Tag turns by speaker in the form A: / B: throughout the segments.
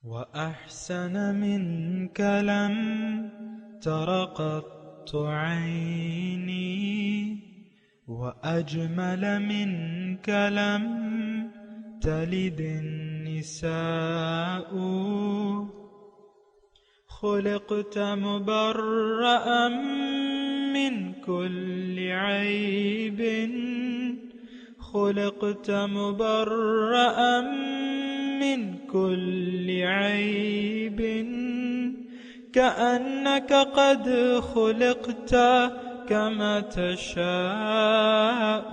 A: وأحسن منك لم تر قط عيني وأجمل منك لم تلد النساء خلقت مبرأ من كل عيب خلقت مبرأ من كل عيب كأنك قد خلقت كما تشاء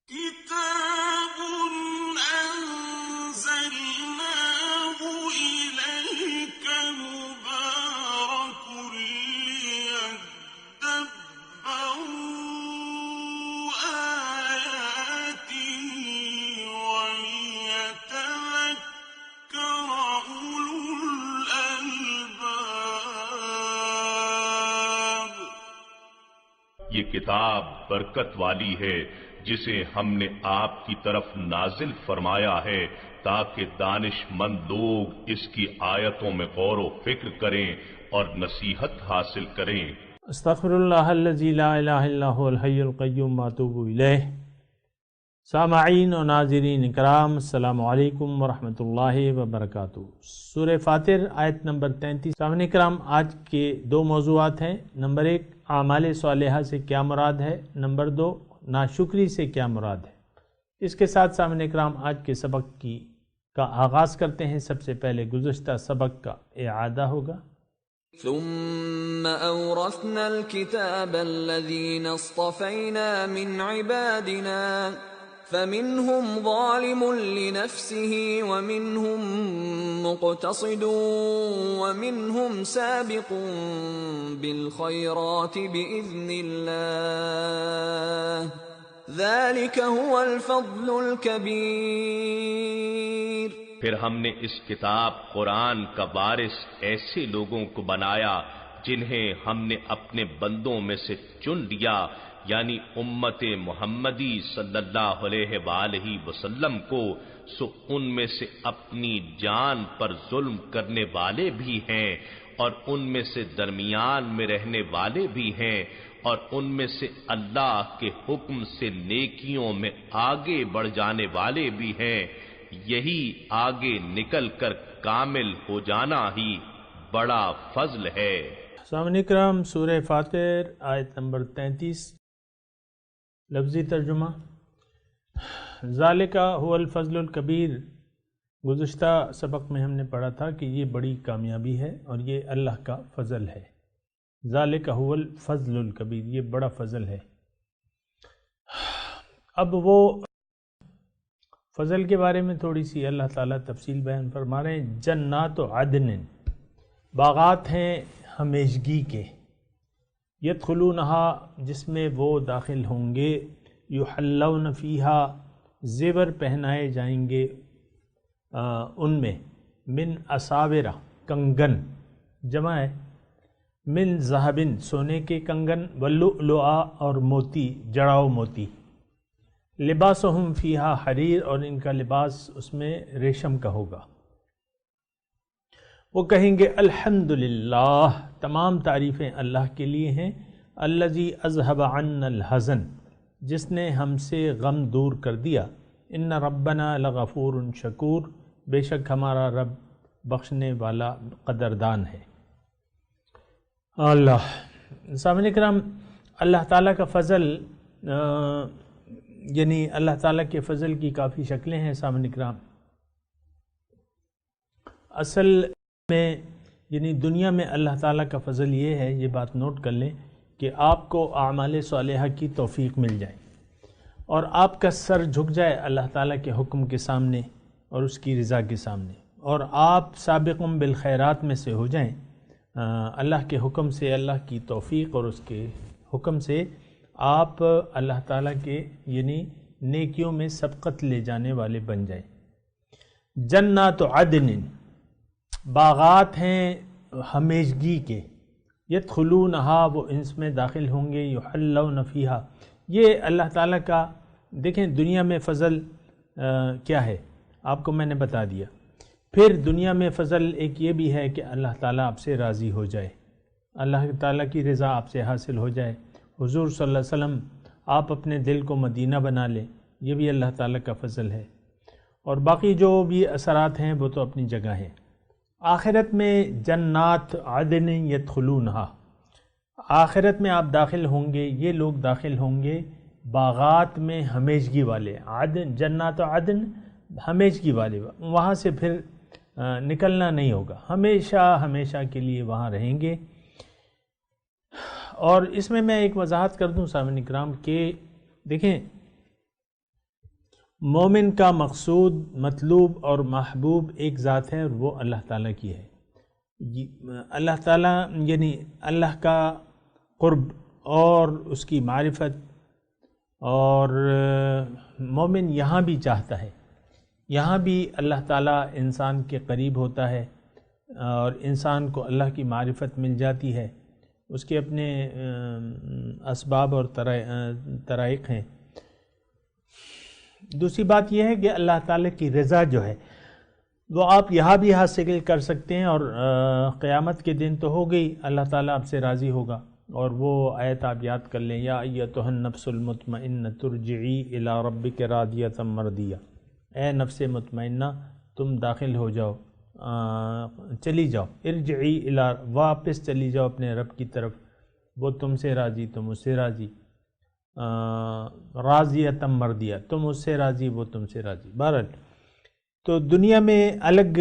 B: كتاب أنزلناه إليك مبارك ليدبروا آياته وليتذكر أولو الألباب۔
C: یہ کتاب برکت والی ہے جسے ہم نے آپ کی طرف نازل فرمایا ہے تاکہ دانش مند لوگ اس کی آیتوں میں غور و فکر کریں اور نصیحت حاصل کریں۔
D: استغفر اللہ الذی لا الہ الا هو الحی القیوم واتوب الیہ۔ سامعین و ناظرین اکرام، السلام علیکم ورحمۃ اللہ وبرکاتہ۔ سورہ فاطر آیت نمبر 33۔ سامعین اکرام، آج کے دو موضوعات ہیں۔ نمبر 1، اعمال صالحہ سے کیا مراد ہے۔ نمبر 2، ناشکری سے کیا مراد ہے۔ اس کے ساتھ سامعین اکرام آج کے سبق کا آغاز کرتے ہیں۔ سب سے پہلے گزشتہ سبق کا اعادہ ہوگا۔
E: ثم أورثنا الكتاب الذين اصطفينا من عبادنا فمنهم ظالم لنفسه ومنهم مقتصد ومنهم سابق بالخيرات بإذن الله ذلك هو الفضل الكبير۔
C: پھر ہم نے اس کتاب قرآن کا وارث ایسے لوگوں کو بنایا جنہیں ہم نے اپنے بندوں میں سے چن لیا، یعنی امت محمدی صلی اللہ علیہ وآلہ وسلم کو، سو ان میں سے اپنی جان پر ظلم کرنے والے بھی ہیں اور ان میں سے درمیان میں رہنے والے بھی ہیں اور ان میں سے اللہ کے حکم سے نیکیوں میں آگے بڑھ جانے والے بھی ہیں۔ یہی آگے نکل کر کامل ہو جانا ہی بڑا فضل ہے۔
D: سامعین اکرام، سورہ فاطر آیت نمبر 33، لفظی ترجمہ۔ ذالک هو الفضل الکبیر۔ گزشتہ سبق میں ہم نے پڑھا تھا کہ یہ بڑی کامیابی ہے اور یہ اللہ کا فضل ہے۔ ذالک هو الفضل الکبیر، یہ بڑا فضل ہے۔ اب وہ فضل کے بارے میں تھوڑی سی اللہ تعالیٰ تفصیل بیان فرما رہے ہیں۔ جنات عدن، باغات ہیں ہمیشگی کے، یدخلونہا، جس میں وہ داخل ہوں گے، یحلون فیہا، زیور پہنائے جائیں گے ان میں، من اساورہ، کنگن جمع ہے، من ذہبن، سونے کے کنگن، واللؤلؤا، اور موتی، جڑاؤ موتی، لباسہم فیہا حریر، اور ان کا لباس اس میں ریشم کا ہوگا۔ وہ کہیں گے الحمدللہ، تمام تعریفیں اللہ کے لیے ہیں، الذی اذھب عنا الحزن، جس نے ہم سے غم دور کر دیا، ان ربنا لغفور شکور، بے شک ہمارا رب بخشنے والا قدردان ہے۔ اللہ، سامعین اکرام، اللہ تعالیٰ کا فضل، یعنی اللہ تعالیٰ کے فضل کی کافی شکلیں ہیں سامعین اکرام۔ اصل میں یعنی دنیا میں اللہ تعالیٰ کا فضل یہ ہے، یہ بات نوٹ کر لیں کہ آپ کو اعمال صالحہ کی توفیق مل جائے اور آپ کا سر جھک جائے اللہ تعالیٰ کے حکم کے سامنے اور اس کی رضا کے سامنے، اور آپ سابقم بالخیرات میں سے ہو جائیں، اللہ کے حکم سے، اللہ کی توفیق اور اس کے حکم سے آپ اللہ تعالیٰ کے یعنی نیکیوں میں سبقت لے جانے والے بن جائیں۔ جنات عدن، باغات ہیں ہمیشگی کے، یدخلونہا، وہ اس میں داخل ہوں گے، یحلون فیہا، یہ اللہ تعالیٰ کا دیکھیں دنیا میں فضل کیا ہے، آپ کو میں نے بتا دیا پھر دنیا میں فضل ایک یہ بھی ہے کہ اللہ تعالیٰ آپ سے راضی ہو جائے، اللہ تعالیٰ کی رضا آپ سے حاصل ہو جائے، حضور صلی اللہ علیہ وسلم آپ اپنے دل کو مدینہ بنا لیں، یہ بھی اللہ تعالیٰ کا فضل ہے، اور باقی جو بھی اثرات ہیں وہ تو اپنی جگہ ہیں۔ آخرت میں جنات عدن یدخلونہا، آخرت میں آپ داخل ہوں گے، یہ لوگ داخل ہوں گے باغات میں ہمیشگی والے، عدن جنات عدن ہمیشگی والے، وہاں سے پھر نکلنا نہیں ہوگا، ہمیشہ ہمیشہ کے لیے وہاں رہیں گے۔ اور اس میں ایک وضاحت کر دوں سامعین اکرام کہ دیکھیں مومن کا مقصود، مطلوب اور محبوب ایک ذات ہے، اور وہ اللہ تعالیٰ کی ہے۔ اللہ تعالیٰ یعنی اللہ کا قرب اور اس کی معرفت، اور مومن یہاں بھی چاہتا ہے، یہاں بھی اللہ تعالیٰ انسان کے قریب ہوتا ہے، اور انسان کو اللہ کی معرفت مل جاتی ہے، اس کے اپنے اسباب اور طرائق ہیں۔ دوسری بات یہ ہے کہ اللہ تعالیٰ کی رضا جو ہے وہ آپ یہاں بھی حاصل کر سکتے ہیں، اور قیامت کے دن تو ہو گئی، اللہ تعالیٰ آپ سے راضی ہوگا، اور وہ آیت آپ یاد کر لیں، یا ایتھا النفس المطمئنۃ ارجعی الی ربک راضیۃ مرضیہ، اے نفس مطمئنہ تم داخل ہو جاؤ، چلی جاؤ، ارجعی الی، واپس چلی جاؤ اپنے رب کی طرف، وہ تم سے راضی، تم اس سے راضی، راضیۃ مرضیہ، تم اس سے راضی، وہ تم سے راضی۔ بہرحال تو دنیا میں الگ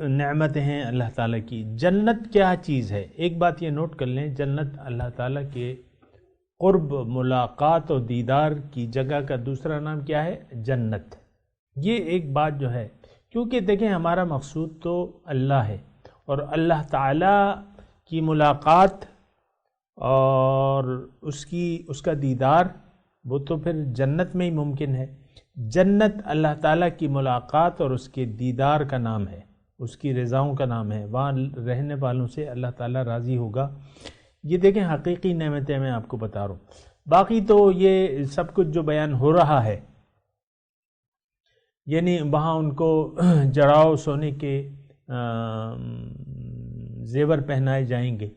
D: نعمتیں ہیں اللہ تعالیٰ کی۔ جنت کیا چیز ہے؟ ایک بات یہ نوٹ کر لیں، جنت اللہ تعالیٰ کے قرب، ملاقات اور دیدار کی جگہ کا دوسرا نام کیا ہے؟ جنت۔ یہ ایک بات جو ہے، کیونکہ دیکھیں ہمارا مقصود تو اللہ ہے، اور اللہ تعالیٰ کی ملاقات اور اس کا دیدار وہ تو پھر جنت میں ہی ممکن ہے۔ جنت اللہ تعالیٰ کی ملاقات اور اس کے دیدار کا نام ہے، اس کی رضاؤں کا نام ہے، وہاں رہنے والوں سے اللہ تعالیٰ راضی ہوگا۔ یہ دیکھیں حقیقی نعمتیں میں آپ کو بتا رہا ہوں۔ باقی تو یہ سب کچھ جو بیان ہو رہا ہے، یعنی وہاں ان کو جڑاؤ سونے کے زیور پہنائے جائیں گے،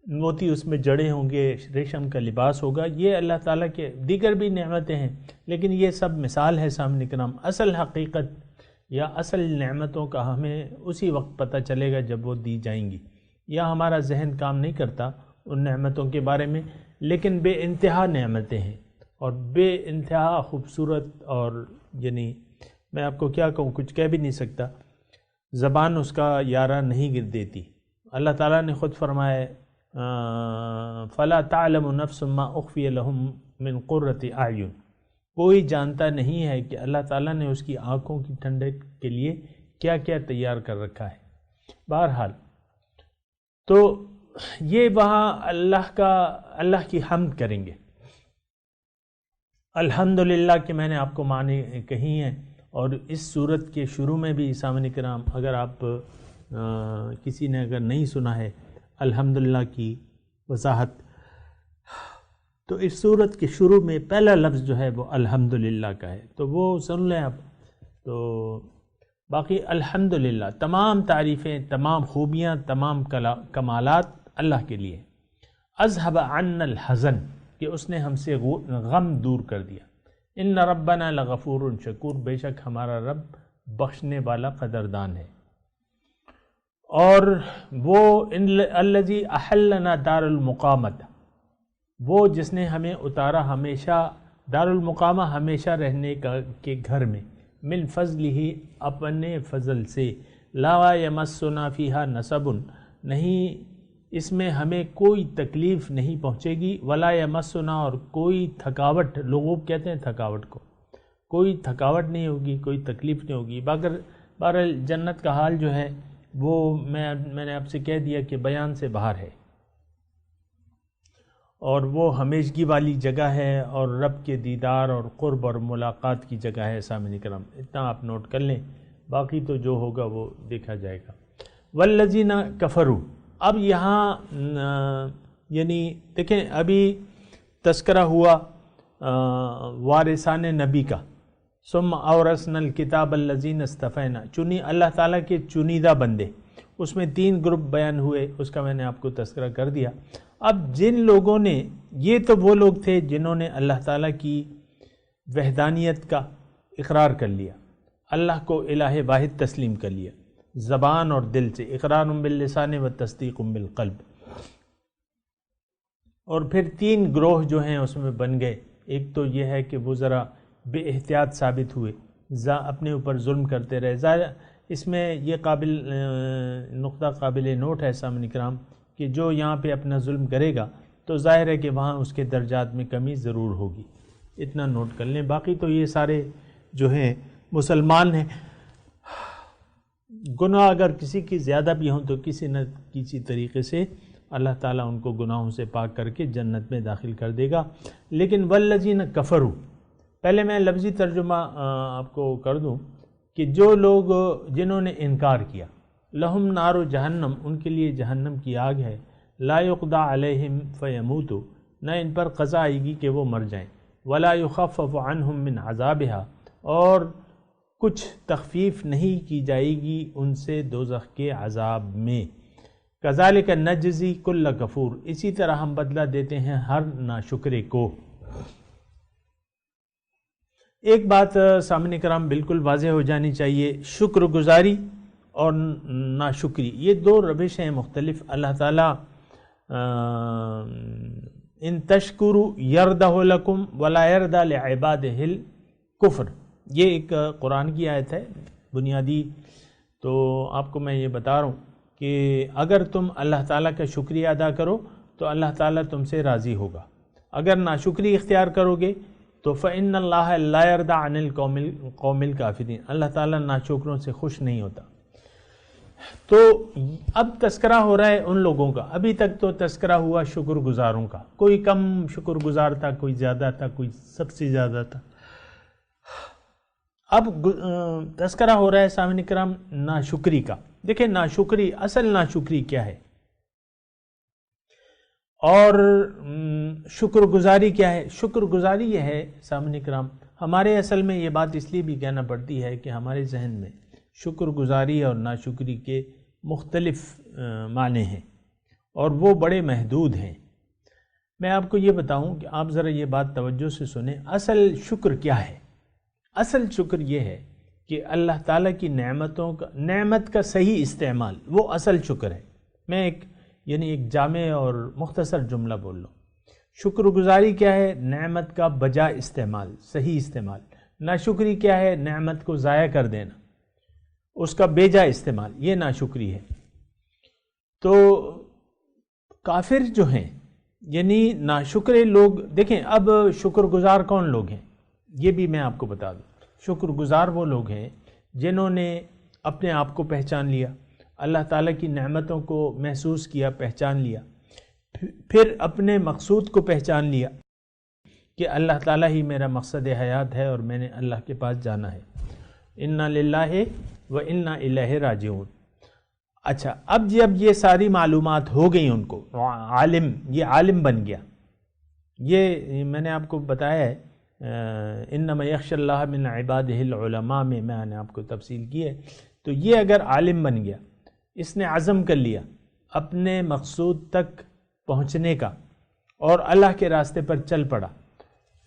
D: موتی اس میں جڑے ہوں گے، ریشم کا لباس ہوگا، یہ اللہ تعالیٰ کے دیگر بھی نعمتیں ہیں، لیکن یہ سب مثال ہے سامنے کرام۔ اصل حقیقت یا اصل نعمتوں کا ہمیں اسی وقت پتہ چلے گا جب وہ دی جائیں گی، یا ہمارا ذہن کام نہیں کرتا ان نعمتوں کے بارے میں، لیکن بے انتہا نعمتیں ہیں اور بے انتہا خوبصورت، اور یعنی میں آپ کو کیا کہوں، کچھ کہہ بھی نہیں سکتا، زبان اس کا یارہ نہیں گر دیتی۔ اللہ تعالیٰ نے خود فرمایا فَلَا تَعْلَمُ نَفْسٌ مَّا أُخْفِيَ لَهُم مِّن قُرَّةِ أَعْيُن، کوئی جانتا نہیں ہے کہ اللہ تعالیٰ نے اس کی آنکھوں کی ٹھنڈک کے لیے کیا کیا تیار کر رکھا ہے۔ بہرحال تو یہ وہاں اللہ کی حمد کریں گے، الحمدللہ کہ میں نے آپ کو معنی کہی ہیں، اور اس صورت کے شروع میں بھی سامعین کرام اگر آپ کسی نے اگر نہیں سنا ہے الحمدللہ کی وضاحت، تو اس صورت کے شروع میں پہلا لفظ جو ہے وہ الحمدللہ کا ہے، تو وہ سن لیں آپ۔ تو باقی الحمدللہ تمام تعریفیں، تمام خوبیاں، تمام کمالات اللہ کے لیے۔ اذهب عنا الحزن، کہ اس نے ہم سے غم دور کر دیا۔ ان ربنا لغفور شکور، بے شک ہمارا رب بخشنے والا قدردان ہے۔ اور وہ الذی احلنا دار المقامت، وہ جس نے ہمیں اتارا ہمیشہ دار المقامہ، ہمیشہ رہنے کے گھر میں، من فضلہ، اپنے فضل سے، لا یمسنا فیہا نصب، نہیں اس میں ہمیں کوئی تکلیف نہیں پہنچے گی، ولا یمسنا، اور کوئی تھکاوٹ، لغوب کہتے ہیں تھکاوٹ کو، کوئی تھکاوٹ نہیں ہوگی، کوئی تکلیف نہیں ہوگی۔ بہرحال جنت کا حال جو ہے وہ میں نے آپ سے کہہ دیا کہ بیان سے باہر ہے، اور وہ ہمیشگی والی جگہ ہے، اور رب کے دیدار اور قرب اور ملاقات کی جگہ ہے۔ سامعین کرام اتنا آپ نوٹ کر لیں، باقی تو جو ہوگا وہ دیکھا جائے گا۔ والذین کفروا، اب یہاں یعنی دیکھیں ابھی تذکرہ ہوا وارثان نبی کا، ثم اورثنا الکتاب الذین اصطفینا، چنی اللہ تعالیٰ کے چنیدہ بندے، اس میں 3 گروپ بیان ہوئے، اس کا میں نے آپ کو تذکرہ کر دیا۔ اب جن لوگوں نے، یہ تو وہ لوگ تھے جنہوں نے اللہ تعالیٰ کی وحدانیت کا اقرار کر لیا، اللہ کو الہ واحد تسلیم کر لیا زبان اور دل سے، اقرار باللسان و تصدیق بالقلب۔ اور پھر 3 گروہ جو ہیں اس میں بن گئے۔ ایک تو یہ ہے کہ وہ ذرا بے احتیاط ثابت ہوئے، اپنے اوپر ظلم کرتے رہے۔ ظاہر اس میں یہ نقطہ قابل نوٹ ہے سامعین کرام کہ جو یہاں پہ اپنا ظلم کرے گا تو ظاہر ہے کہ وہاں اس کے درجات میں کمی ضرور ہوگی، اتنا نوٹ کر لیں۔ باقی تو یہ سارے جو ہیں مسلمان ہیں، گناہ اگر کسی کی زیادہ بھی ہوں تو کسی نہ کسی طریقے سے اللہ تعالیٰ ان کو گناہوں سے پاک کر کے جنت میں داخل کر دے گا۔ لیکن والذین کفروا، پہلے میں لفظی ترجمہ آپ کو کر دوں کہ جو لوگ جنہوں نے انکار کیا، لہم نار جہنم، ان کے لیے جہنم کی آگ ہے، لا یقضی علیہم فیموتوا، نہ ان پر قضا آئے گی کہ وہ مر جائیں، ولا یخفف عنہم من عذابہا، اور کچھ تخفیف نہیں کی جائے گی ان سے دوزخ کے عذاب میں۔ کذالک نجزی کل کفور، اسی طرح ہم بدلہ دیتے ہیں ہر ناشکرے کو۔ ایک بات سامعین کرام بالکل واضح ہو جانی چاہیے، شکر گزاری اور ناشکری یہ 2 روش ہیں مختلف۔ اللہ تعالیٰ ان تشکروا یردہ لکم ولا یردہ لعبادہ الکفر، یہ ایک قرآن کی آیت ہے بنیادی۔ تو آپ کو میں یہ بتا رہا ہوں کہ اگر تم اللہ تعالیٰ کا شکریہ ادا کرو تو اللہ تعالیٰ تم سے راضی ہوگا، اگر ناشکری اختیار کرو گے تو فإن اللہ لا یرضی عن القوم الکافرین، اللہ تعالیٰ ناشکروں سے خوش نہیں ہوتا۔ تو اب تذکرہ ہو رہا ہے ان لوگوں کا، ابھی تک تو تذکرہ ہوا شکر گزاروں کا، کوئی کم شکر گزار تھا، کوئی زیادہ تھا، کوئی سب سے زیادہ تھا۔ اب تذکرہ ہو رہا ہے سامعین کرام ناشکری کا۔ دیکھیں ناشکری، اصل ناشکری کیا ہے اور شکر گزاری کیا ہے؟ شکر گزاری یہ ہے سامعین کرام، ہمارے اصل میں یہ بات اس لیے بھی کہنا پڑتی ہے کہ ہمارے ذہن میں شکر گزاری اور ناشکری کے مختلف معنی ہیں اور وہ بڑے محدود ہیں۔ میں آپ کو یہ بتاؤں کہ آپ ذرا یہ بات توجہ سے سنیں، اصل شکر کیا ہے؟ اصل شکر یہ ہے کہ اللہ تعالیٰ کی نعمت کا صحیح استعمال، وہ اصل شکر ہے۔ میں ایک جامع اور مختصر جملہ بول لوں۔ شکر گزاری کیا ہے؟ نعمت کا بجا استعمال، صحیح استعمال۔ ناشکری کیا ہے؟ نعمت کو ضائع کر دینا، اس کا بیجا استعمال، یہ ناشکری ہے۔ تو کافر جو ہیں یعنی ناشکرے لوگ، دیکھیں اب شکر گزار کون لوگ ہیں یہ بھی میں آپ کو بتا دوں۔ شکر گزار وہ لوگ ہیں جنہوں نے اپنے آپ کو پہچان لیا، اللہ تعالیٰ کی نعمتوں کو محسوس کیا، پہچان لیا، پھر اپنے مقصود کو پہچان لیا کہ اللہ تعالیٰ ہی میرا مقصد حیات ہے اور میں نے اللہ کے پاس جانا ہے۔ انا للہ و انا الیہ راجعون۔ اچھا، اب جب یہ ساری معلومات ہو گئی ان کو، یہ عالم بن گیا، یہ میں نے آپ کو بتایا ہے انما یخشی اللہ من عبادہ العلماء میں نے آپ کو تفصیل کی ہے۔ تو یہ اگر عالم بن گیا، اس نے عزم کر لیا اپنے مقصود تک پہنچنے کا اور اللہ کے راستے پر چل پڑا،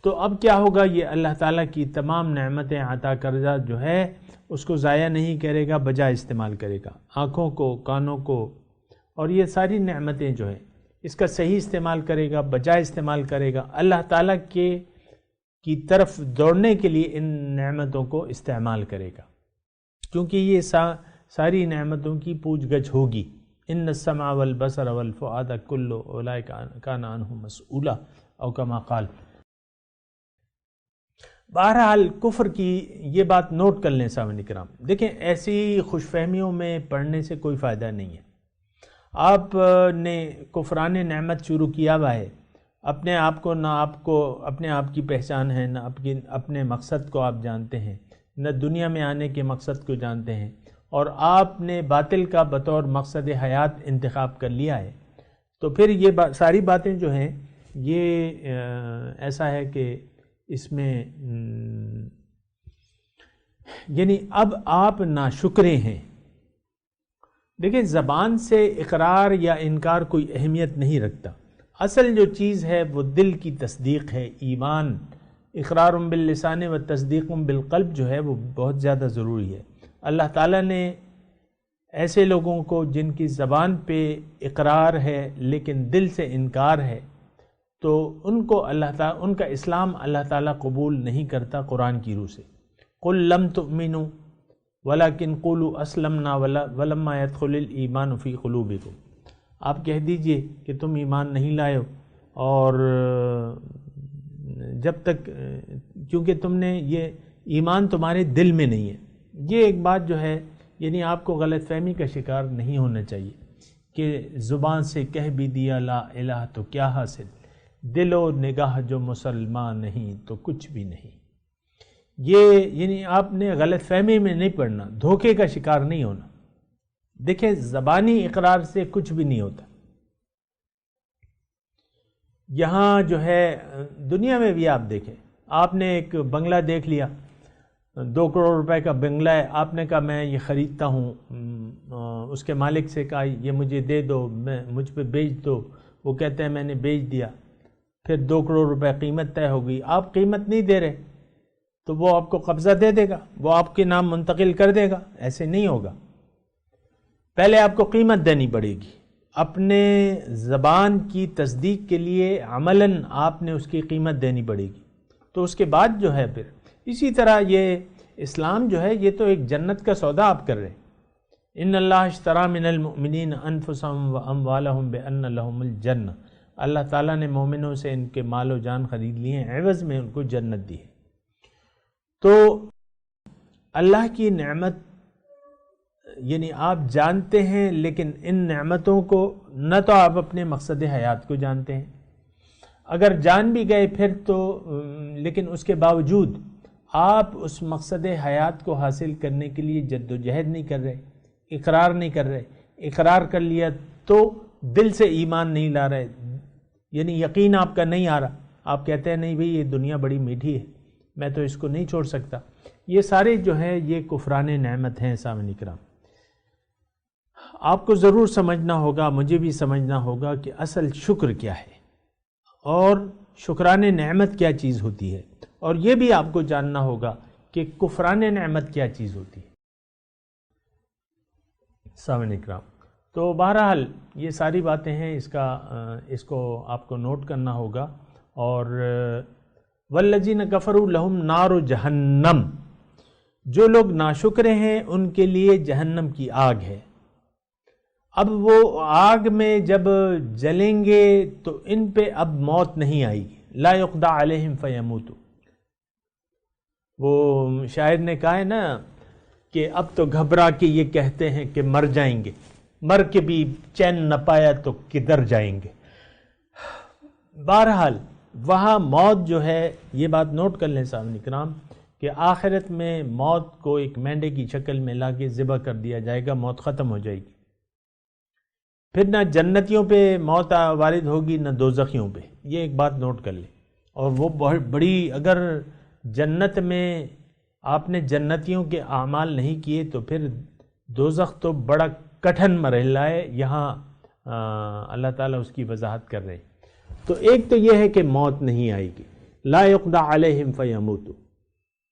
D: تو اب کیا ہوگا؟ یہ اللہ تعالیٰ کی تمام نعمتیں عطا کردہ جو ہے اس کو ضائع نہیں کرے گا، بجا استعمال کرے گا، آنکھوں کو، کانوں کو، اور یہ ساری نعمتیں جو ہیں اس کا صحیح استعمال کرے گا، بجا استعمال کرے گا، اللہ تعالیٰ کی طرف دوڑنے کے لیے ان نعمتوں کو استعمال کرے گا، کیونکہ یہ ساری نعمتوں کی پوچھ گچھ ہوگی۔ ان السمع والبصر والفؤاد کل اولئک کان عنہ مسئولا، او کما قال۔ بہرحال کفر کی یہ بات نوٹ کر لیں سامعین کرام، دیکھیں ایسی خوش فہمیوں میں پڑھنے سے کوئی فائدہ نہیں ہے۔ آپ نے کفران نعمت شروع کیا ہوا ہے، اپنے آپ کو نہ آپ کو اپنے آپ کی پہچان ہے، نہ اپنے مقصد کو آپ جانتے ہیں، نہ دنیا میں آنے کے مقصد کو جانتے ہیں، اور آپ نے باطل کا بطور مقصد حیات انتخاب کر لیا ہے، تو پھر یہ ساری باتیں جو ہیں یہ ایسا ہے کہ اس میں یعنی اب آپ ناشکرے ہیں۔ دیکھیں زبان سے اقرار یا انکار کوئی اہمیت نہیں رکھتا، اصل جو چیز ہے وہ دل کی تصدیق ہے، ایمان، اقرار باللسان و تصدیق بالقلب جو ہے وہ بہت زیادہ ضروری ہے۔ اللہ تعالیٰ نے ایسے لوگوں کو جن کی زبان پہ اقرار ہے لیکن دل سے انکار ہے، تو ان کو ان کا اسلام اللہ تعالیٰ قبول نہیں کرتا قرآن کی روح سے۔ قل لم تؤمنوا ولکن قولوا اسلمنا ولما يدخل الایمان فی قلوبکم، آپ کہہ دیجئے کہ تم ایمان نہیں لائے ہو، اور جب تک کیونکہ تم نے یہ ایمان تمہارے دل میں نہیں ہے۔ یہ ایک بات جو ہے یعنی آپ کو غلط فہمی کا شکار نہیں ہونا چاہیے کہ زبان سے کہہ بھی دیا لا الہ تو کیا حاصل، دل و نگاہ جو مسلمان نہیں تو کچھ بھی نہیں۔ یہ یعنی آپ نے غلط فہمی میں نہیں پڑنا، دھوکے کا شکار نہیں ہونا۔ دیکھیں زبانی اقرار سے کچھ بھی نہیں ہوتا۔ یہاں جو ہے دنیا میں بھی آپ دیکھیں، آپ نے ایک بنگلہ دیکھ لیا، 2 کروڑ روپے کا بنگلہ ہے، آپ نے کہا میں یہ خریدتا ہوں، اس کے مالک سے کہا یہ مجھے دے دو، مجھ پہ بیچ دو، وہ کہتے ہیں میں نے بیچ دیا، پھر 2 کروڑ روپے قیمت طے ہو گئی، آپ قیمت نہیں دے رہے تو وہ آپ کو قبضہ دے دے گا، وہ آپ کے نام منتقل کر دے گا؟ ایسے نہیں ہوگا، پہلے آپ کو قیمت دینی پڑے گی۔ اپنے زبان کی تصدیق کے لیے عملاً آپ نے اس کی قیمت دینی پڑے گی، تو اس کے بعد جو ہے پھر اسی طرح یہ اسلام جو ہے یہ تو ایک جنت کا سودا آپ کر رہے ہیں۔ ان اللہ اشتری من المؤمنین انفسهم واموالهم بان لهم الجنہ، اللہ تعالیٰ نے مومنوں سے ان کے مال و جان خرید لیے ہیں، عوض میں ان کو جنت دی ہے۔ تو اللہ کی نعمت یعنی آپ جانتے ہیں، لیکن ان نعمتوں کو نہ تو آپ اپنے مقصد حیات کو جانتے ہیں، اگر جان بھی گئے پھر تو لیکن اس کے باوجود آپ اس مقصد حیات کو حاصل کرنے کے لیے جد و جہد نہیں کر رہے، اقرار نہیں کر رہے۔ اقرار کر لیا تو دل سے ایمان نہیں لا رہے، یعنی یقین آپ کا نہیں آ رہا، آپ کہتے ہیں نہیں بھئی یہ دنیا بڑی میٹھی ہے، میں تو اس کو نہیں چھوڑ سکتا۔ یہ سارے جو ہے یہ کفران نعمت ہیں۔ سامعین کرام، آپ کو ضرور سمجھنا ہوگا، مجھے بھی سمجھنا ہوگا کہ اصل شکر کیا ہے اور شکران نعمت کیا چیز ہوتی ہے، اور یہ بھی آپ کو جاننا ہوگا کہ کفران نعمت کیا چیز ہوتی ہے۔ سامعین کرام، تو بہرحال یہ ساری باتیں ہیں، اس کو آپ کو نوٹ کرنا ہوگا۔ اور والذین کفروا لہم نار جہنم، جو لوگ ناشکرے ہیں ان کے لیے جہنم کی آگ ہے۔ اب وہ آگ میں جب جلیں گے تو ان پہ اب موت نہیں آئے گی، لا یقضی علیہم فیموتوا۔ وہ شاعر نے کہا ہے نا کہ اب تو گھبرا کے یہ کہتے ہیں کہ مر جائیں گے، مر کے بھی چین نہ پایا تو کدھر جائیں گے۔ بہرحال وہاں موت جو ہے، یہ بات نوٹ کر لیں سامعین کرام کہ آخرت میں موت کو ایک مینڈے کی شکل میں لا کے ذبح کر دیا جائے گا، موت ختم ہو جائے گی۔ پھر نہ جنتیوں پہ موت وارد ہوگی نہ دوزخیوں پہ، یہ ایک بات نوٹ کر لیں۔ اور وہ بہت بڑی، اگر جنت میں آپ نے جنتیوں کے اعمال نہیں کیے تو پھر دوزخ تو بڑا کٹھن مرحلہ ہے، یہاں اللہ تعالیٰ اس کی وضاحت کر رہے ہیں۔ تو ایک تو یہ ہے کہ موت نہیں آئے گی، لا یقضی علیہم فیموتوا،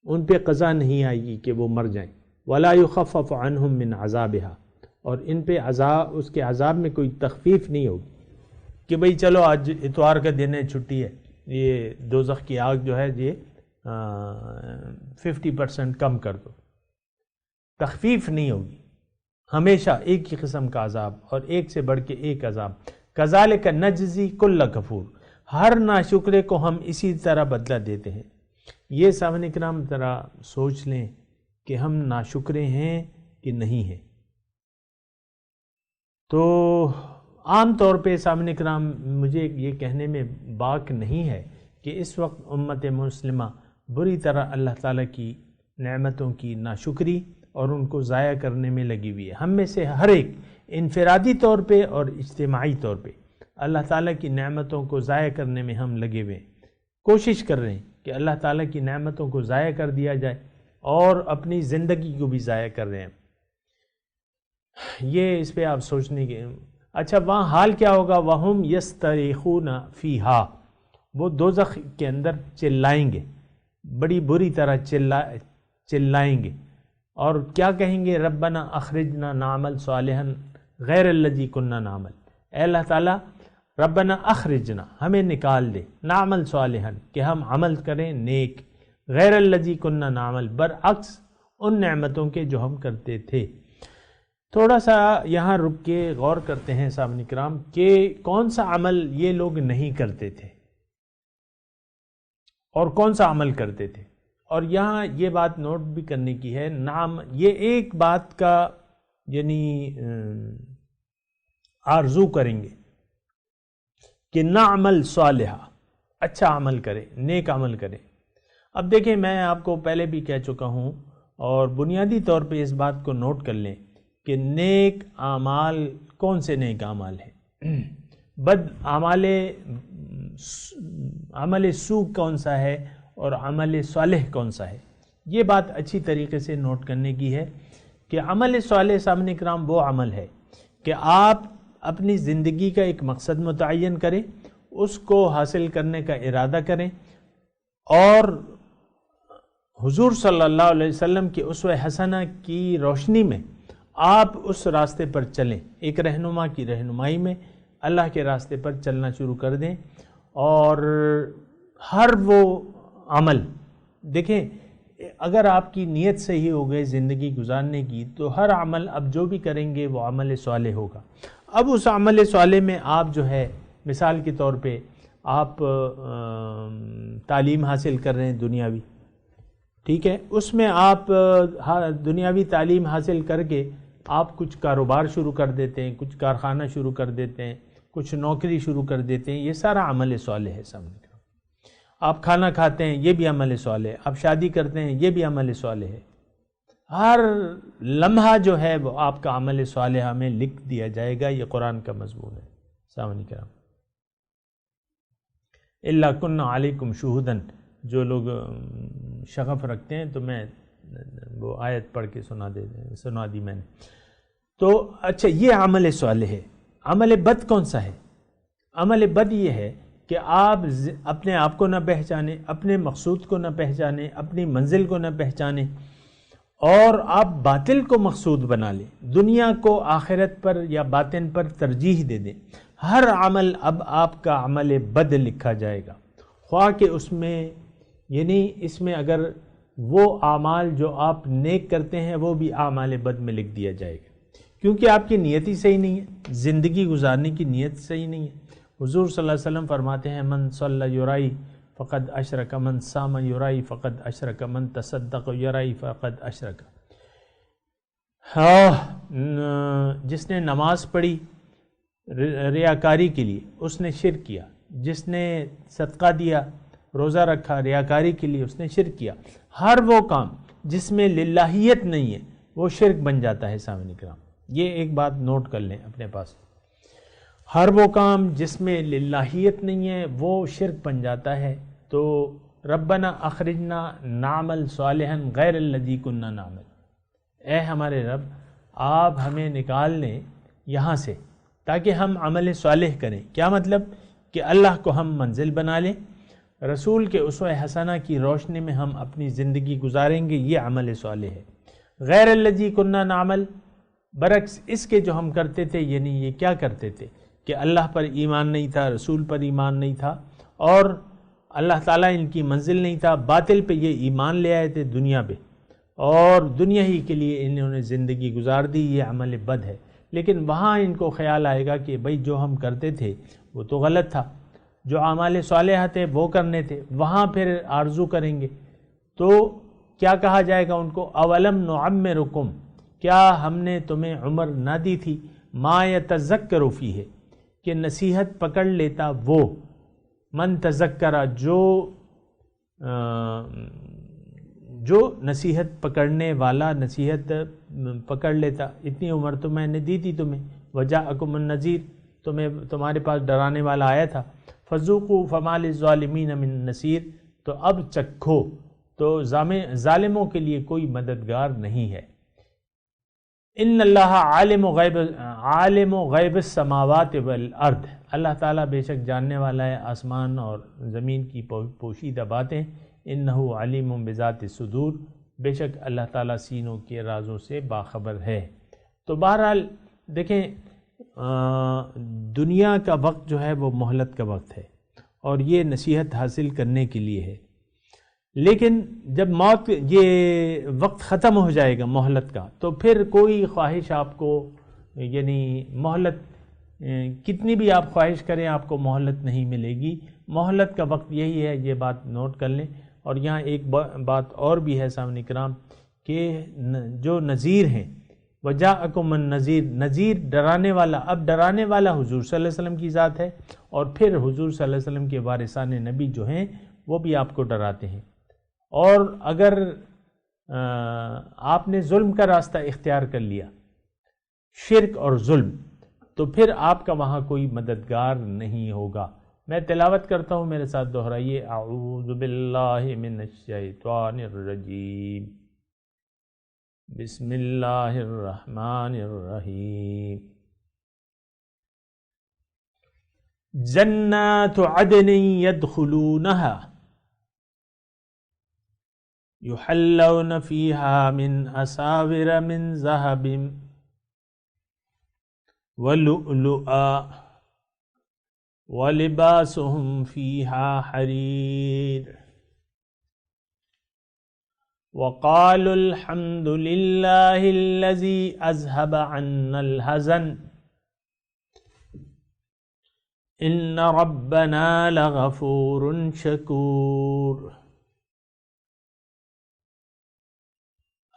D: ان پہ قضا نہیں آئے گی کہ وہ مر جائیں، ولا یخفف عنہم من عذابها، اور ان پہ عذاب، اس کے عذاب میں کوئی تخفیف نہیں ہوگی کہ بھئی چلو آج اتوار کا دن ہے، چھٹی ہے، یہ دوزخ کی آگ جو ہے یہ 50% کم کر دو، تخفیف نہیں ہوگی، ہمیشہ ایک ہی قسم کا عذاب اور ایک سے بڑھ کے ایک عذاب۔ کذالک نجزی کل کفور، ہر ناشکرے کو ہم اسی طرح بدلہ دیتے ہیں۔ یہ سامعین کرام ذرا سوچ لیں کہ ہم ناشکرے ہیں کہ نہیں ہیں۔ تو عام طور پہ سامعین کرام مجھے یہ کہنے میں باک نہیں ہے کہ اس وقت امت مسلمہ بری طرح اللہ تعالیٰ کی نعمتوں کی ناشکری اور ان کو ضائع کرنے میں لگی ہوئی ہے۔ ہم میں سے ہر ایک انفرادی طور پہ اور اجتماعی طور پہ اللہ تعالیٰ کی نعمتوں کو ضائع کرنے میں ہم لگے ہوئے ہیں، کوشش کر رہے ہیں کہ اللہ تعالیٰ کی نعمتوں کو ضائع کر دیا جائے اور اپنی زندگی کو بھی ضائع کر رہے ہیں. یہ اس پہ آپ سوچنے کے. اچھا وہاں حال کیا ہوگا؟ وَهُمْ يَسْتَرِخُونَ فِيهَا، وہ دوزخ کے اندر چلائیں گے، بڑی بری طرح چلائیں گے، اور کیا کہیں گے؟ ربنا اخرجنا نعمل صالحا غیر الذی کننا نعمل. اے اللہ تعالیٰ ربنا اخرجنا، ہمیں نکال دے، نعمل صالحا، کہ ہم عمل کریں نیک، غیر الذی کننا نعمل، برعکس ان نعمتوں کے جو ہم کرتے تھے. تھوڑا سا یہاں رک کے غور کرتے ہیں سامعین کرام کہ کون سا عمل یہ لوگ نہیں کرتے تھے اور کون سا عمل کرتے تھے. اور یہاں یہ بات نوٹ بھی کرنے کی ہے، نام یہ ایک بات کا یعنی آرزو کریں گے کہ نعمل صالحہ، اچھا عمل کرے، نیک عمل کرے. اب دیکھیں میں آپ کو پہلے بھی کہہ چکا ہوں اور بنیادی طور پہ اس بات کو نوٹ کر لیں کہ نیک اعمال کون سے نیک اعمال ہیں، بد اعمال، عمل سوء کون سا ہے اور عمل صالح کون سا ہے. یہ بات اچھی طریقے سے نوٹ کرنے کی ہے کہ عمل صالح سامنے کرام وہ عمل ہے کہ آپ اپنی زندگی کا ایک مقصد متعین کریں، اس کو حاصل کرنے کا ارادہ کریں، اور حضور صلی اللہ علیہ وسلم کی اسوہ حسنہ کی روشنی میں آپ اس راستے پر چلیں، ایک رہنما کی رہنمائی میں اللہ کے راستے پر چلنا شروع کر دیں. اور ہر وہ عمل دیکھیں، اگر آپ کی نیت صحیح ہو گئی زندگی گزارنے کی تو ہر عمل اب جو بھی کریں گے وہ عمل صالح ہوگا. اب اس عمل صالح میں آپ جو ہے مثال کے طور پہ آپ تعلیم حاصل کر رہے ہیں دنیاوی، ٹھیک ہے، اس میں آپ دنیاوی تعلیم حاصل کر کے آپ کچھ کاروبار شروع کر دیتے ہیں، کچھ کارخانہ شروع کر دیتے ہیں، کچھ نوکری شروع کر دیتے ہیں، یہ سارا عمل صالح ہے. سامنے آپ کھانا کھاتے ہیں، یہ بھی عمل صالح ہے. آپ شادی کرتے ہیں، یہ بھی عمل صالح ہے. ہر لمحہ جو ہے وہ آپ کا عمل صالحہ میں لکھ دیا جائے گا. یہ قرآن کا مضمون ہے. سامنے کرام اِلَّا كُنَّا عَلَيْكُمْ شُهُودًا، جو لوگ شغف رکھتے ہیں تو میں وہ آیت پڑھ کے سنا دی میں نے. تو اچھا یہ عمل صالح ہے. عمل بد کون سا ہے؟ عمل بد یہ ہے کہ آپ اپنے آپ کو نہ پہچانیں، اپنے مقصود کو نہ پہچانیں، اپنی منزل کو نہ پہچانیں، اور آپ باطل کو مقصود بنا لیں، دنیا کو آخرت پر یا باطن پر ترجیح دے دیں. ہر عمل اب آپ کا عمل بد لکھا جائے گا، خواہ کہ اس میں یعنی اس میں اگر وہ اعمال جو آپ نیک کرتے ہیں وہ بھی اعمال بد میں لکھ دیا جائے گا، کیونکہ آپ کی نیت ہی صحیح نہیں ہے، زندگی گزارنے کی نیت صحیح نہیں ہے. حضور صلی اللہ علیہ وسلم فرماتے ہیں من صلی یرائی فقد اشرک، من صام یرائی فقد اشرک، من تصدق یرائی فقد اشرک. جس نے نماز پڑھی ریاکاری کے لیے اس نے شرک کیا، جس نے صدقہ دیا، روزہ رکھا ریاکاری کے لیے اس نے شرک کیا. ہر وہ کام جس میں للہیت نہیں ہے وہ شرک بن جاتا ہے. سامعین کرام یہ ایک بات نوٹ کر لیں اپنے پاس، ہر وہ کام جس میں للہیت نہیں ہے وہ شرک بن جاتا ہے. تو ربنا اخرجنا نعمل صالحا غیر الذی کننا نعمل، اے ہمارے رب آپ ہمیں نکال لیں یہاں سے تاکہ ہم عمل صالح کریں. کیا مطلب؟ کہ اللہ کو ہم منزل بنا لیں، رسول کے اسوہ حسنہ کی روشنی میں ہم اپنی زندگی گزاریں گے، یہ عمل صالح ہے. غیر الذی کننا نعمل، برعکس اس کے جو ہم کرتے تھے، یعنی یہ کیا کرتے تھے کہ اللہ پر ایمان نہیں تھا، رسول پر ایمان نہیں تھا، اور اللہ تعالیٰ ان کی منزل نہیں تھا. باطل پہ یہ ایمان لے آئے تھے دنیا پہ، اور دنیا ہی کے لیے انہوں نے زندگی گزار دی. یہ عمل بد ہے. لیکن وہاں ان کو خیال آئے گا کہ بھئی جو ہم کرتے تھے وہ تو غلط تھا، جو اعمال صالحہ تھے وہ کرنے تھے. وہاں پھر آرزو کریں گے تو کیا کہا جائے گا ان کو؟ اولم نعمرکم، کیا ہم نے تمہیں عمر نہ دی تھی؟ ما یتذکر فیہ، کہ نصیحت پکڑ لیتا وہ، من تذکرہ جو نصیحت پکڑنے والا نصیحت پکڑ لیتا. اتنی عمر تو میں نے دی تھی تمہیں. وجاءکم النذیر، تمہارے پاس ڈرانے والا آیا تھا. فذوقوا فما للظالمین من نصیر، تو اب چکھو. تو ظالموں کے لیے کوئی مددگار نہیں ہے۔ ان اللہ عالم غیب السماوات والارض، اللہ تعالیٰ بے شک جاننے والا ہے آسمان اور زمین کی پوشیدہ باتیں۔ انہ علیم بذات الصدور، بے شک اللہ تعالیٰ سینوں کے رازوں سے باخبر ہے۔ تو بہرحال دیکھیں دنیا کا وقت جو ہے وہ مہلت کا وقت ہے، اور یہ نصیحت حاصل کرنے کے لیے ہے، لیکن جب موت یہ وقت ختم ہو جائے گا مہلت کا، تو پھر کوئی خواہش آپ کو، یعنی مہلت کتنی بھی آپ خواہش کریں آپ کو مہلت نہیں ملے گی۔ مہلت کا وقت یہی ہے، یہ بات نوٹ کر لیں۔ اور یہاں ایک بات اور بھی ہے سامعین کرام، کہ جو نذیر ہیں، وجاءکم النذیر، نذیر ڈرانے والا، اب ڈرانے والا حضور صلی اللہ علیہ وسلم کی ذات ہے، اور پھر حضور صلی اللہ علیہ وسلم کے وارثان نبی جو ہیں وہ بھی آپ کو ڈراتے ہیں۔ اور اگر آپ نے ظلم کا راستہ اختیار کر لیا، شرک اور ظلم، تو پھر آپ کا وہاں کوئی مددگار نہیں ہوگا۔ میں تلاوت کرتا ہوں، میرے ساتھ دہرائیے۔ اعوذ باللہ من الشیطان الرجیم، بسم اللہ الرحمن الرحیم۔ جنات عدن يدخلونها يحلون فيها من أساور من ذهب ولؤلؤا ولباسهم فيها حرير وقالوا الحمد لله الذي أذهب عنا الحزن إن ربنا لغفور شكور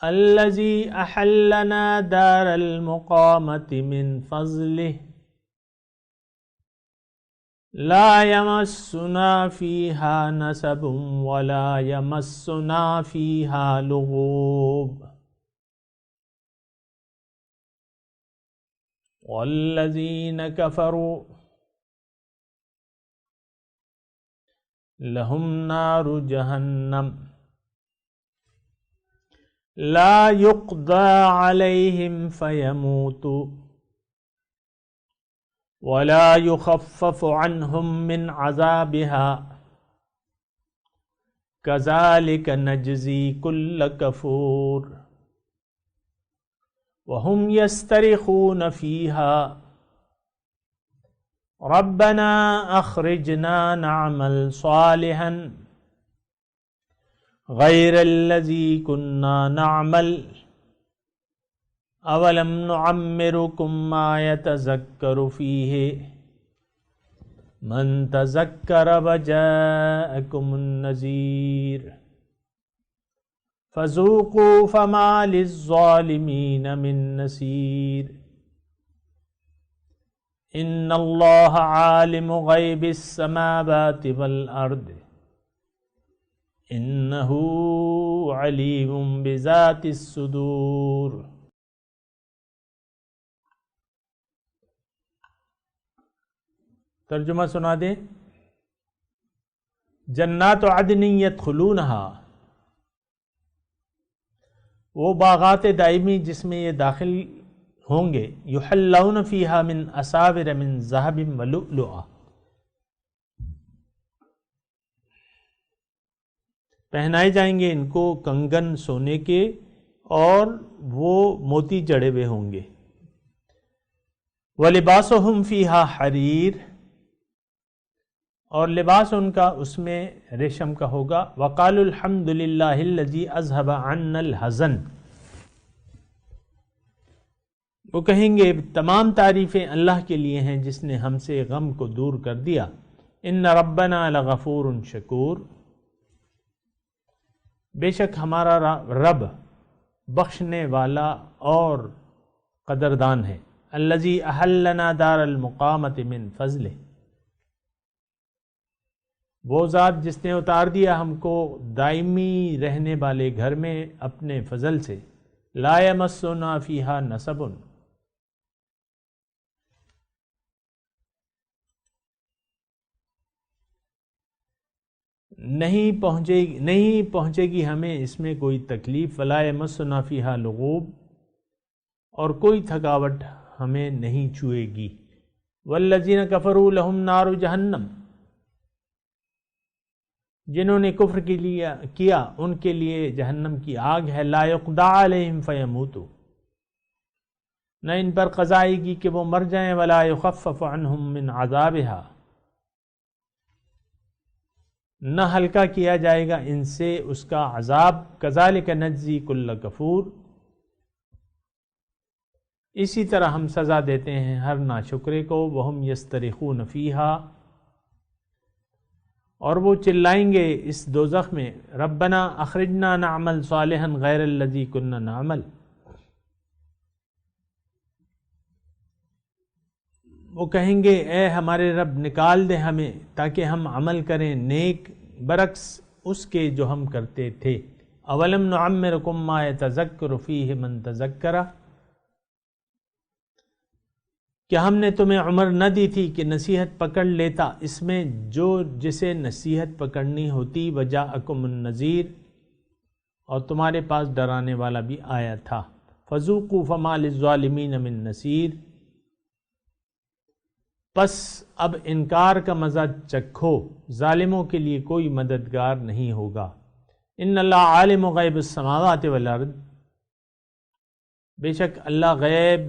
D: الذي أحلنا دار المقامة من فضله لا يمسنا فيها نصب ولا يمسنا فيها لغوب والذين كفروا لهم نار جهنم لا يقضى عليهم فيموتوا ولا يخفف عنهم من عذابها كذلك نجزي كل كفور وهم يسترخون فيها ربنا أخرجنا نعمل صالحا غير الذي كنا نعمل اولم نعمركم ما يتذكر فيه من تذكر وجاءكم النذير فذوقوا فما للظالمين من نصير ان الله عالم غيب السماوات والارض انه عليم بذات الصدور۔ ترجمہ سنا دیں۔ جنات عدن یدخلونہا، وہ باغات دائمی جس میں یہ داخل ہوں گے، یحلون فیہا من اساور من ذہب ولؤلؤا، پہنائے جائیں گے ان کو کنگن سونے کے، اور وہ موتی جڑے ہوئے ہوں گے۔ وَلِبَاسُهُمْ فِيهَا حَرِيرٌ، اور لباس ان کا اس میں ریشم کا ہوگا۔ وَقَالُوا الْحَمْدُ لِلَّهِ الَّذِي أَذْهَبَ عَنَّا الْحَزَنَ، وہ کہیں گے تمام تعریفیں اللہ کے لیے ہیں جس نے ہم سے غم کو دور کر دیا۔ إِنَّ رَبَّنَا لَغَفُورٌ شَكُورٌ، بے شک ہمارا رب بخشنے والا اور قدردان ہے۔ الذی احلنا دار المقامت من فضلہ، وہ ذات جس نے اتار دیا ہم کو دائمی رہنے والے گھر میں اپنے فضل سے۔ لا یمسنا فیہا نصب، نہیں پہنچے گی ہمیں اس میں کوئی تکلیف، ولا یمسنا فیہا لغوب، اور کوئی تھکاوٹ ہمیں نہیں چھوئے گی۔ والذین کفروا لہم نار جہنم، جنہوں نے کفر کیا ان کے لیے جہنم کی آگ ہے، لا یقضی علیہم فیموتوا، نہ ان پر قضا آئے گی کہ وہ مر جائیں، ولا یخفف عنہم من عذابہا، نہ ہلکا کیا جائے گا ان سے اس کا عذاب، کذالک نجزی کل کفور، اسی طرح ہم سزا دیتے ہیں ہر ناشکرے کو، وہم یسترخون فیہا، اور وہ چلائیں گے اس دوزخ میں، ربنا اخرجنا نعمل صالحا غیر الذی کنا نعمل، وہ کہیں گے اے ہمارے رب نکال دے ہمیں تاکہ ہم عمل کریں نیک برعکس اس کے جو ہم کرتے تھے۔ اولم نعمرکم ما یتذکر فیہ من تذکر، کیا ہم نے تمہیں عمر نہ دی تھی کہ نصیحت پکڑ لیتا اس میں جو جسے نصیحت پکڑنی ہوتی، وجاءکم النذیر، اور تمہارے پاس ڈرانے والا بھی آیا تھا، فذوقوا فما للظالمین من نصیر، پس اب انکار کا مزہ چکھو، ظالموں کے لیے کوئی مددگار نہیں ہوگا۔ ان اللہ عالم غیب السماوات والارض، بے شک اللہ غیب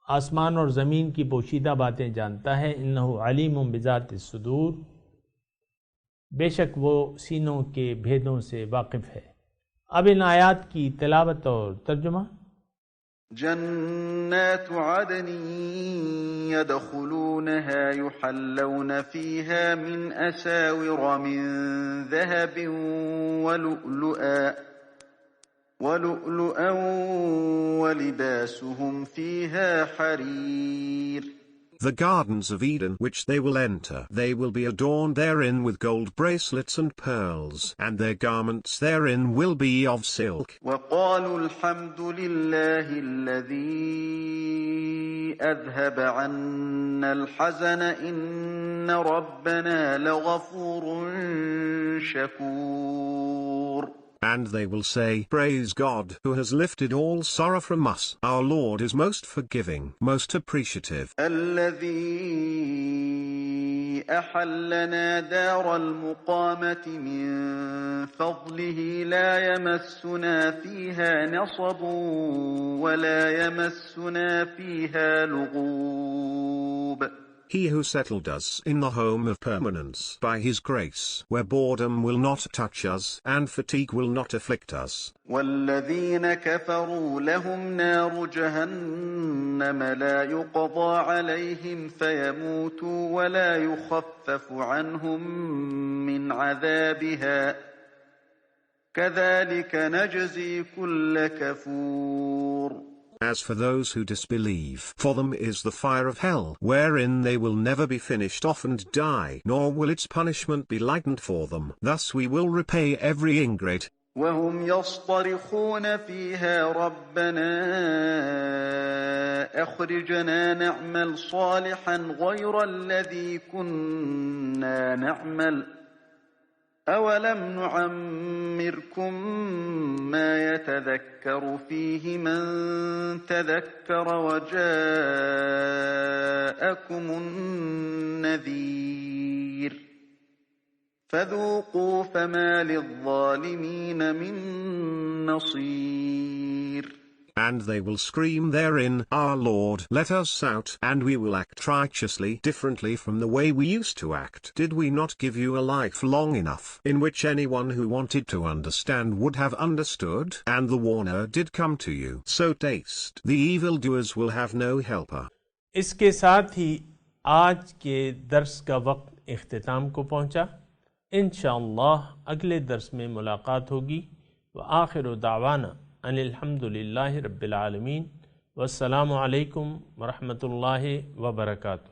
D: آسمان اور زمین کی پوشیدہ باتیں جانتا ہے، انہ علیم بذات الصدور، بے شک وہ سینوں کے بھیدوں سے واقف ہے۔ اب ان آیات کی تلاوت اور ترجمہ۔
F: جنات عدن يدخلونها يحلون فيها من أساور من ذهب ولؤلؤا ولباسهم فيها حرير.
G: The gardens of Eden which they will enter, they will be adorned therein with gold bracelets and pearls, and their garments therein will be of silk.
F: وقالوا الحمد لله الذي أذهب عنا الحزن إن ربنا لغفور Shakoor.
G: And they will say, Praise God, who has lifted all sorrow from us. Our Lord is most forgiving, most appreciative.
F: الذي أحلنا دار المقامة من فضله لا يمسنا فيها نصب ولا يمسنا فيها لغوب.
G: He who settled us in the home of permanence by His grace, where boredom will not touch us and fatigue will not afflict us.
F: والذين كفروا لهم نار جهنم لا يقضى عليهم فيموتوا ولا يخفف عنهم من عذابها كذلك نجزي كل كفور.
G: As for those who disbelieve, for them is the fire of hell, wherein they will never be finished off and die, nor will its punishment be lightened for them. Thus we will repay every ingrate.
F: وهم يصطرخون فيها ربنا أخرجنا نعمل صالحا غير الذي كنا نعمل أولم نعمركم ما يتذكر فيه من تذكر وجاءكم النذير فذوقوا فما للظالمين من نصير.
G: And they will scream therein, Our Lord, let us out, and we will act righteously differently from the way we used to act. Did we not give you a life long enough, in which anyone who wanted to understand would have understood, and the warner did come to you? So taste, the evildoers will have no helper.
D: اس کے ساتھ ہی آج کے درس کا وقت اختتام کو پہنچا۔ انشاءاللہ اگلے درس میں ملاقات ہوگی۔ وآخر دعوانا ان الحمدللہ رب العالمین، والسلام علیکم ورحمۃ اللہ وبرکاتہ۔